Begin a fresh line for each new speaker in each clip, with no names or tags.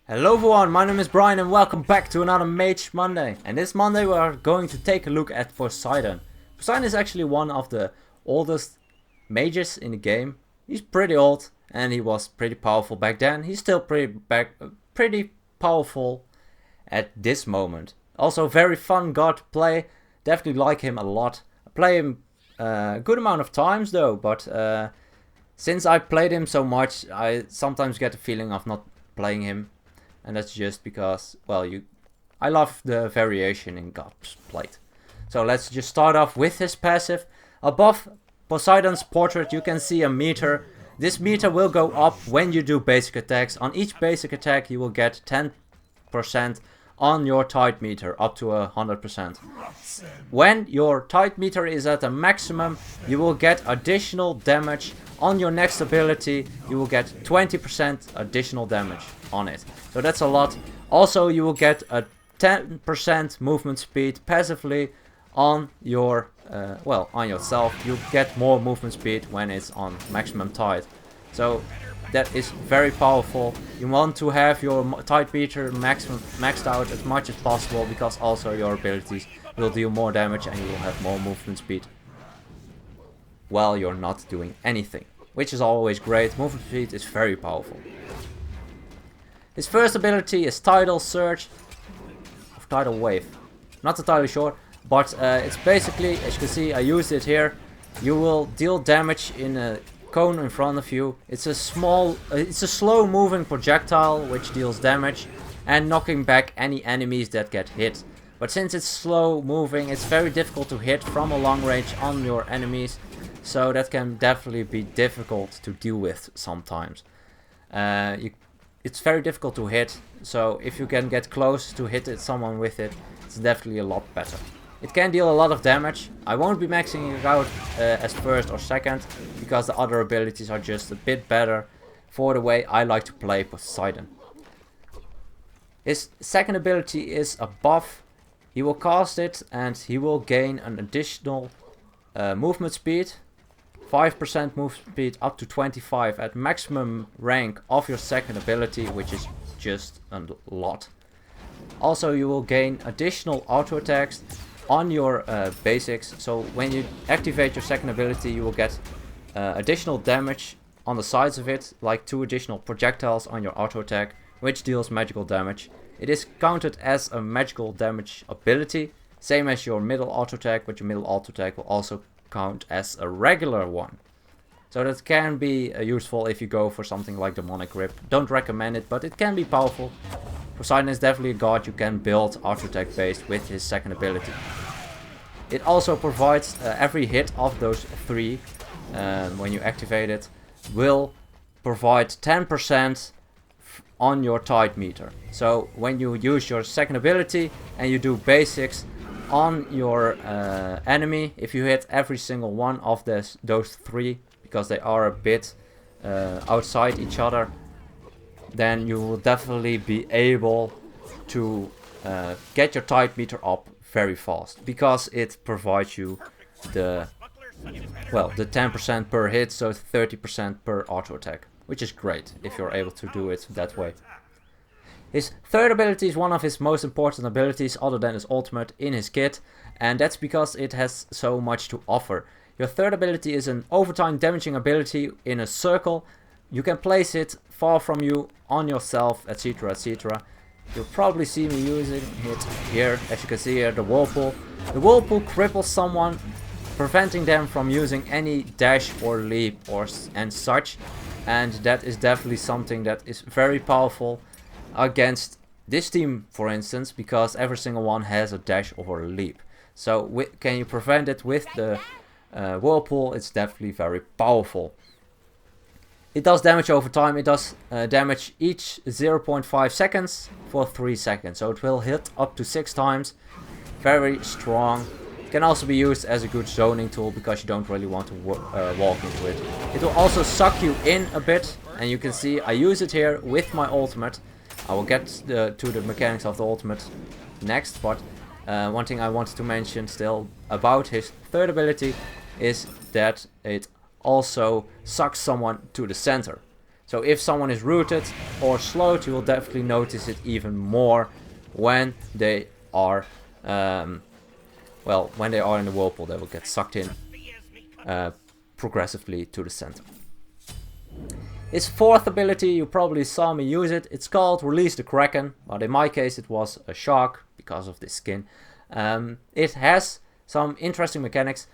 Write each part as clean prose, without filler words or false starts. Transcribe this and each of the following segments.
Hello everyone, my name is Brian and welcome back to another Mage Monday. And this Monday we are going to take a look at Poseidon. Poseidon is actually one of the oldest mages in the game. He's pretty old and he was pretty powerful back then. He's still pretty powerful at this moment. Also very fun god to play, definitely like him a lot. I play him a good amount of times though, but since I played him so much I sometimes get the feeling of not playing him. And that's just because, well, I love the variation in God's played. So let's just start off with his passive. Above Poseidon's portrait you can see a meter. This meter will go up when you do basic attacks. On each basic attack you will get 10% on your tide meter, up to 100%. When your tide meter is at a maximum, you will get additional damage. On your next ability you will get 20% additional damage on it. So that's a lot. Also you will get a 10% movement speed passively on your on yourself. You get more movement speed when it's on maximum tide. So that is very powerful. You want to have your tide meter maxed out as much as possible, because also your abilities will deal more damage and you will have more movement speed while you're not doing anything, which is always great. Movement speed is very powerful. His first ability is Tidal Surge, or Tidal Wave. Not entirely sure, but it's basically, as you can see, I used it here. You will deal damage in a cone in front of you. It's a slow moving projectile which deals damage and knocking back any enemies that get hit. But since it's slow moving, it's very difficult to hit from a long range on your enemies. So that can definitely be difficult to deal with sometimes. It's very difficult to hit, so if you can get close to hit someone with it, it's definitely a lot better. It can deal a lot of damage. I won't be maxing it out as first or second, because the other abilities are just a bit better for the way I like to play Poseidon. His second ability is a buff. He will cast it and he will gain an additional movement speed. 5% move speed up to 25 at maximum rank of your second ability, which is just a lot. Also you will gain additional auto attacks on your basics. So when you activate your second ability you will get additional damage on the sides of it, like 2 additional projectiles on your auto attack, which deals magical damage. It is counted as a magical damage ability, same as your middle auto attack, but your middle auto attack will also count as a regular one. So that can be useful if you go for something like Demonic Grip. Don't recommend it, but it can be powerful. Poseidon is definitely a god you can build auto attack based with his second ability. It also provides every hit of those 3 when you activate it will provide 10% on your tide meter. So when you use your second ability and you do basics on your enemy, if you hit every single one of those 3, because they are a bit outside each other, then you will definitely be able to get your tide meter up very fast, because it provides you the 10% per hit, so 30% per auto attack, which is great if you're able to do it that way. His third ability is one of his most important abilities other than his ultimate in his kit, and that's because it has so much to offer. Your third ability is an overtime damaging ability in a circle. You can place it far from you, on yourself, etc, etc. You'll probably see me using it here, as you can see here, the Whirlpool. The Whirlpool cripples someone, preventing them from using any dash or leap and such, and that is definitely something that is very powerful against this team, for instance, because every single one has a dash or a leap. So can you prevent it with the Whirlpool? It's definitely very powerful. It does damage over time. It does damage each 0.5 seconds for 3 seconds. So it will hit up to 6 times. Very strong. It can also be used as a good zoning tool, because you don't really want to walk into it. It will also suck you in a bit, and you can see I use it here with my ultimate. I will get to the mechanics of the ultimate next, but one thing I wanted to mention still about his third ability is that it also sucks someone to the center. So if someone is rooted or slowed, you will definitely notice it even more when they are, well, when they are in the whirlpool. They will get sucked in progressively to the center. His fourth ability, you probably saw me use it. It's called Release the Kraken, but in my case it was a shark because of this skin. It has some interesting mechanics.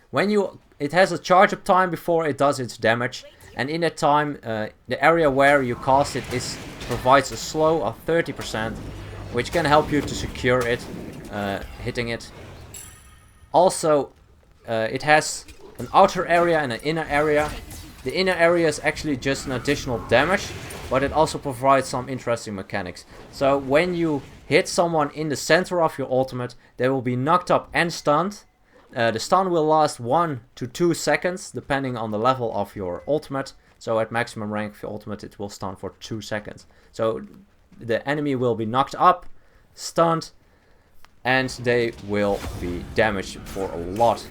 It has a charge up time before it does its damage, and in that time the area where you cast it provides a slow of 30%, which can help you to secure it, hitting it. Also, it has an outer area and an inner area. The inner area is actually just an additional damage, but it also provides some interesting mechanics. So when you hit someone in the center of your ultimate, they will be knocked up and stunned. The stun will last 1 to 2 seconds, depending on the level of your ultimate. So at maximum rank of your ultimate, it will stun for 2 seconds. So the enemy will be knocked up, stunned, and they will be damaged for a lot.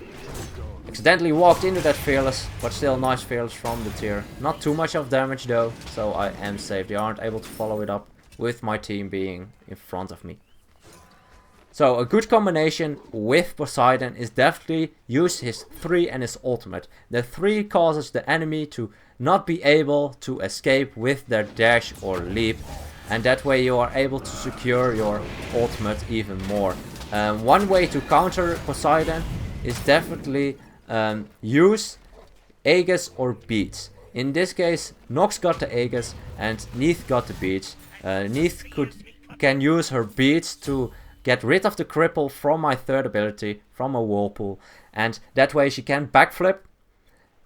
Accidentally walked into that fearless, but still nice fearless from the tier. Not too much of damage though, so I am safe. They aren't able to follow it up with my team being in front of me. So a good combination with Poseidon is definitely use his 3 and his ultimate. The 3 causes the enemy to not be able to escape with their dash or leap, and that way you are able to secure your ultimate even more. One way to counter Poseidon is definitely use Aegis or beads. In this case, Nox got the Aegis and Neith got the beads. Neith can use her beads to get rid of the cripple from my third ability, from a whirlpool, and that way she can backflip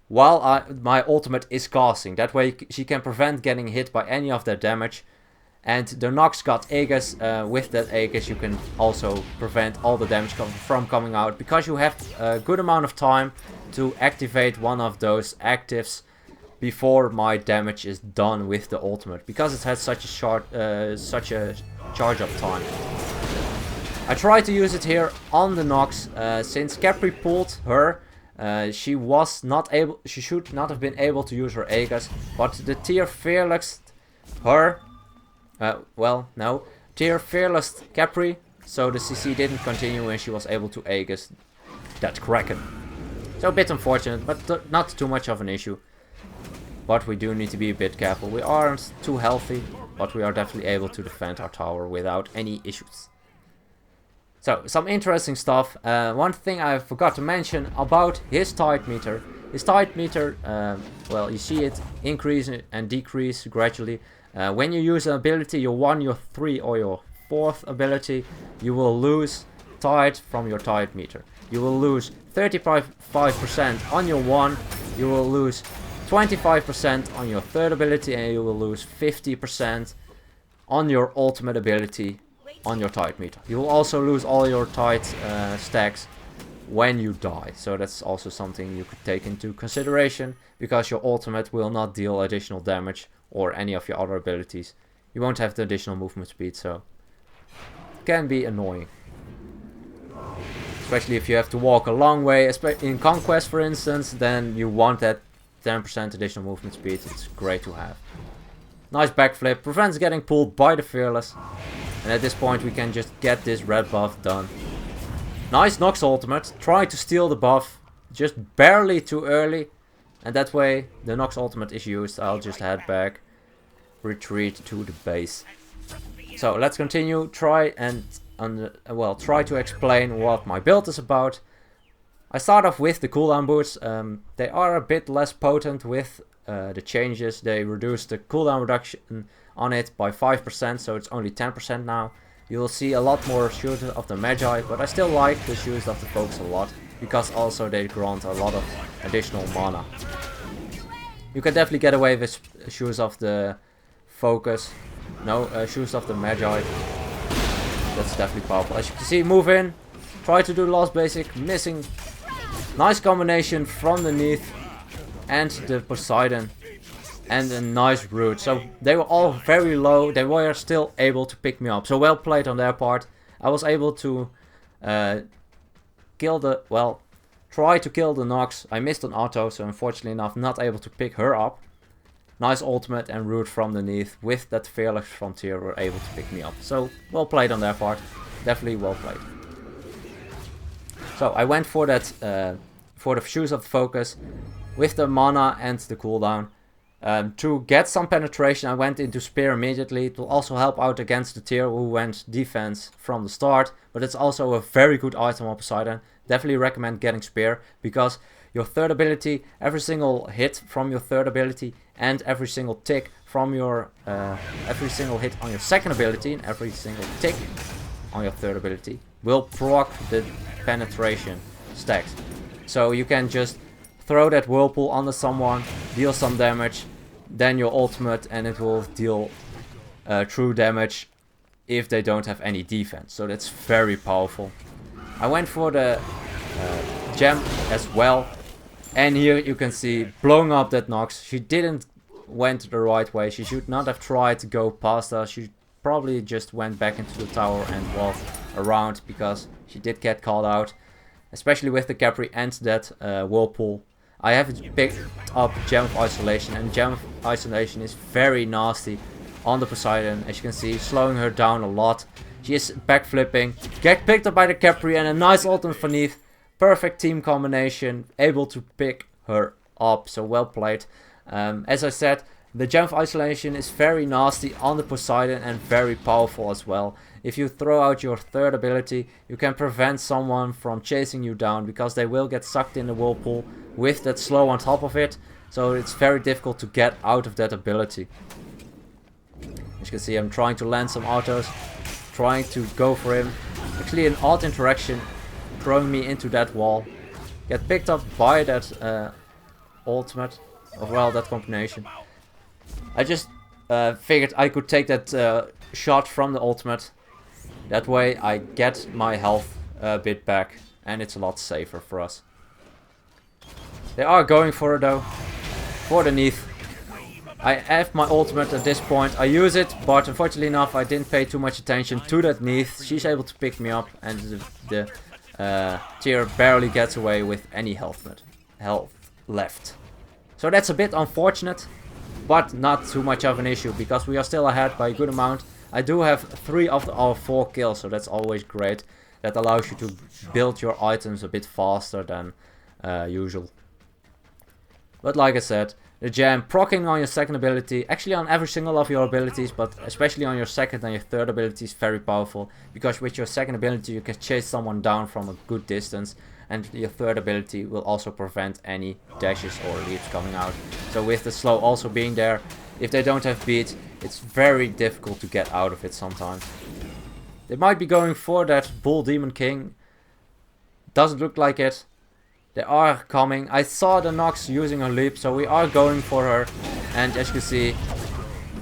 while my ultimate is casting. That way she can prevent getting hit by any of their damage. And the Nox got Aegis. With that Aegis you can also prevent all the damage from coming out, because you have a good amount of time to activate one of those actives before my damage is done with the ultimate, because it has such a charge up time. I tried to use it here on the Nox. Since Capri pulled her, she should not have been able to use her Aegis, but the tier fearless her. Tier fearless Capri, so the CC didn't continue and she was able to Aegis that Kraken. So a bit unfortunate, but not too much of an issue. But we do need to be a bit careful. We aren't too healthy, but we are definitely able to defend our tower without any issues. So, some interesting stuff. One thing I forgot to mention about his tide meter. His tide meter, well, you see it increase and decrease gradually. When you use an ability, your 1, your 3 or your 4th ability, you will lose tide from your tide meter. You will lose 35% on your 1, you will lose 25% on your 3rd ability, and you will lose 50% on your ultimate ability on your tide meter. You will also lose all your tide stacks when you die. So that's also something you could take into consideration, because your ultimate will not deal additional damage or any of your other abilities. You won't have the additional movement speed, so it can be annoying. Especially if you have to walk a long way, in Conquest for instance, then you want that 10% additional movement speed. It's great to have. Nice backflip, prevents getting pulled by the Fearless. And at this point we can just get this red buff done. Nice Nox ultimate, try to steal the buff, just barely too early. And that way the Nox ultimate is used. I'll just head back, retreat to the base. So let's continue, try to explain what my build is about. I start off with the cooldown boots. They are a bit less potent with the changes. They reduced the cooldown reduction on it by 5%, so it's only 10% now. You will see a lot more Shoes of the Magi, but I still like the Shoes of the Focus a lot, because also they grant a lot of additional mana. You can definitely get away with Shoes of the Focus. No, Shoes of the Magi. That's definitely powerful. As you can see, move in, try to do Lost Basic, missing. Nice combination from the Neith and the Poseidon. And a nice root. So they were all very low. They were still able to pick me up. So well played on their part. I was able to try to kill the Nox. I missed an auto, so unfortunately enough not able to pick her up. nice ultimate and root from underneath with that Fearless Frontier were able to pick me up. So well played on their part, definitely well played. So I went for that, for the Shoes of Focus with the mana and the cooldown. To get some penetration I went into Spear immediately. It will also help out against the tier who went defense from the start. But it's also a very good item on Poseidon. Definitely recommend getting Spear, because your third ability, every single hit from your third ability and every single tick from your, every single hit on your second ability and every single tick on your third ability will proc the penetration stacks. So you can just throw that whirlpool onto someone, deal some damage, then your ultimate, and it will deal true damage if they don't have any defense. So that's very powerful. I went for the gem as well, and here you can see blowing up that Nox. She didn't went the right way. She should not have tried to go past us. She probably just went back into the tower and walked around, because she did get called out, especially with the Capri and that whirlpool. I haven't picked up Gem of Isolation, and Gem of Isolation is very nasty on the Poseidon. As you can see, slowing her down a lot. She is backflipping, get picked up by the Capri, and a nice ultimate underneath. Perfect team combination, able to pick her up, so well played. As I said, the Gem of Isolation is very nasty on the Poseidon and very powerful as well. If you throw out your third ability, you can prevent someone from chasing you down, because they will get sucked in the whirlpool with that slow on top of it. So it's very difficult to get out of that ability. As you can see, I'm trying to land some autos, trying to go for him. Actually an odd interaction, throwing me into that wall. Get picked up by that ultimate, or well, that combination. I just figured I could take that shot from the ultimate. That way I get my health a bit back, and it's a lot safer for us. They are going for it though, for the Neath. I have my ultimate at this point, I use it, but unfortunately enough I didn't pay too much attention to that Neath. She's able to pick me up, and the tier barely gets away with any health left. So that's a bit unfortunate, but not too much of an issue, because we are still ahead by a good amount. I do have 3 of our 4 kills, so that's always great. That allows you to build your items a bit faster than usual. But like I said, the gem proccing on your second ability, actually on every single of your abilities, but especially on your second and your third ability is very powerful, because with your second ability you can chase someone down from a good distance, and your third ability will also prevent any dashes or leaps coming out. So with the slow also being there, if they don't have beat, it's very difficult to get out of it sometimes. They might be going for that Bull Demon King. Doesn't look like it. They are coming. I saw the Nox using her leap, so we are going for her. And as you can see,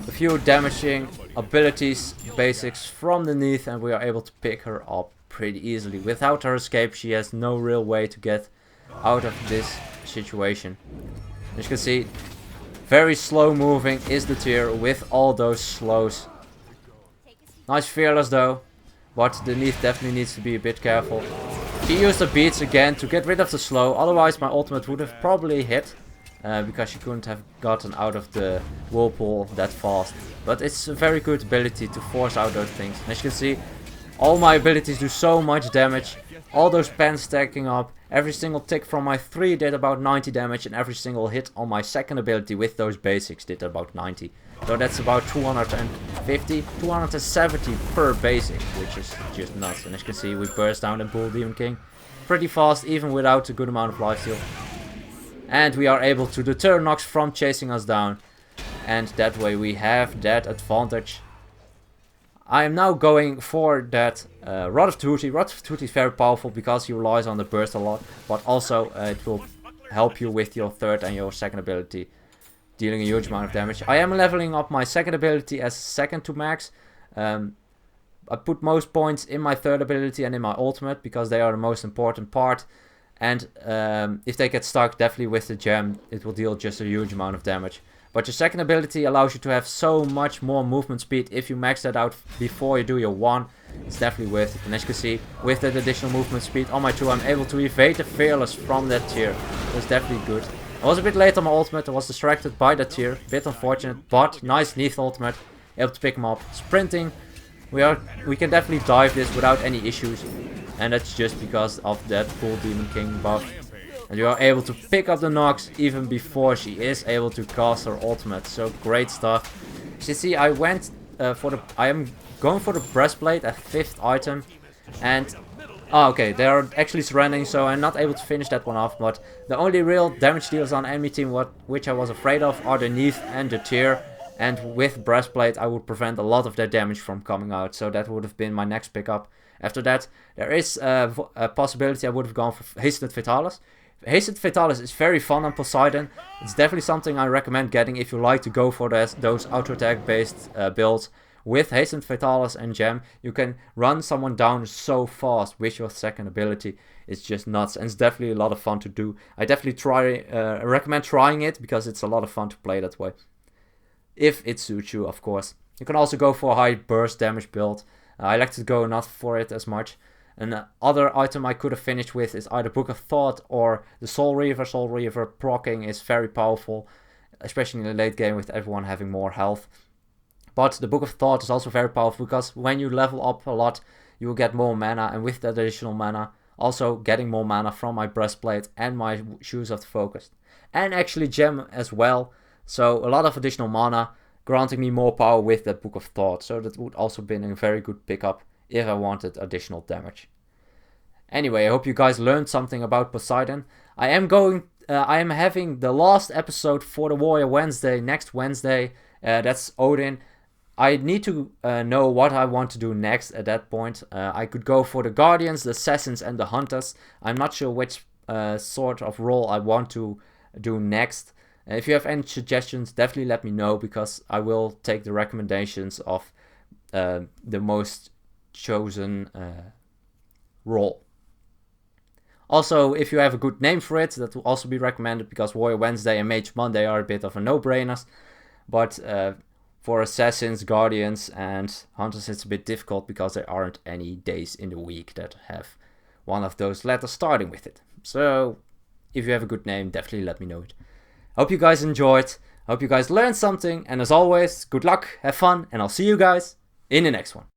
a few damaging abilities, basics from the Neath, and we are able to pick her up pretty easily. Without her escape, she has no real way to get out of this situation. As you can see, very slow moving is the tier with all those slows. Nice Fearless though, but the Neath definitely needs to be a bit careful. She used the beats again to get rid of the slow, otherwise my ultimate would have probably hit. Because she couldn't have gotten out of the whirlpool that fast. But it's a very good ability to force out those things. And as you can see, all my abilities do so much damage. All those pens stacking up. Every single tick from my 3 did about 90 damage. And every single hit on my second ability with those basics did about 90. So that's about 250, 270 per basic. Which is just nuts. And as you can see, we burst down the Bull Demon King pretty fast, even without a good amount of lifesteal. And we are able to deter Nox from chasing us down. And that way we have that advantage. I am now going for that Rod of Duty. Rod of Duty is very powerful because he relies on the burst a lot. But also it will help you with your third and your second ability, dealing a huge amount of damage. I am leveling up my second ability as second to max. I put most points in my third ability and in my ultimate, because they are the most important part. And if they get stuck, definitely with the gem, it will deal just a huge amount of damage. But your second ability allows you to have so much more movement speed. If you max that out before you do your 1, it's definitely worth it. And as you can see, with that additional movement speed on my 2, I'm able to evade the Fearless from that tier. That's definitely good. I was a bit late on my ultimate, I was distracted by the tier, bit unfortunate, but nice Neath ultimate, able to pick him up. Sprinting, we can definitely dive this without any issues, and that's just because of that cool Demon King buff. And you are able to pick up the Nox even before she is able to cast her ultimate, so great stuff. As you see, I am going for the breastplate at 5th item, and okay, they are actually surrendering, so I'm not able to finish that one off, but the only real damage dealers on enemy team which I was afraid of are the Neath and the tier, and with breastplate I would prevent a lot of their damage from coming out, so that would have been my next pickup. After that, there is a possibility I would have gone for Hastened Fatalis. Hastened Fatalis is very fun on Poseidon. It's definitely something I recommend getting if you like to go for those auto attack based builds. With Hastened Fatalis and Gem, you can run someone down so fast with your second ability. It's just nuts, and it's definitely a lot of fun to do. I definitely recommend trying it because it's a lot of fun to play that way. If it suits you, of course. You can also go for a high burst damage build. I like to go not for it as much. Another item I could have finished with is either Book of Thought or the Soul Reaver. Soul Reaver proccing is very powerful, especially in the late game with everyone having more health. But the Book of Thought is also very powerful because when you level up a lot, you will get more mana, and with that additional mana, also getting more mana from my breastplate and my Shoes of the Focused. And actually Gem as well, so a lot of additional mana, granting me more power with that Book of Thought. So that would also been a very good pickup if I wanted additional damage. Anyway, I hope you guys learned something about Poseidon. I am having the last episode for the Warrior Wednesday next Wednesday. That's Odin. I need to know what I want to do next at that point. I could go for the Guardians, the Assassins and the Hunters. I'm not sure which sort of role I want to do next. If you have any suggestions, definitely let me know, because I will take the recommendations of the most chosen role. Also, if you have a good name for it, that will also be recommended, because Warrior Wednesday and Mage Monday are a bit of a no-brainers. But for Assassins, Guardians and Hunters it's a bit difficult because there aren't any days in the week that have one of those letters starting with it. So if you have a good name, definitely let me know it. Hope you guys enjoyed, hope you guys learned something, and as always, good luck, have fun, and I'll see you guys in the next one.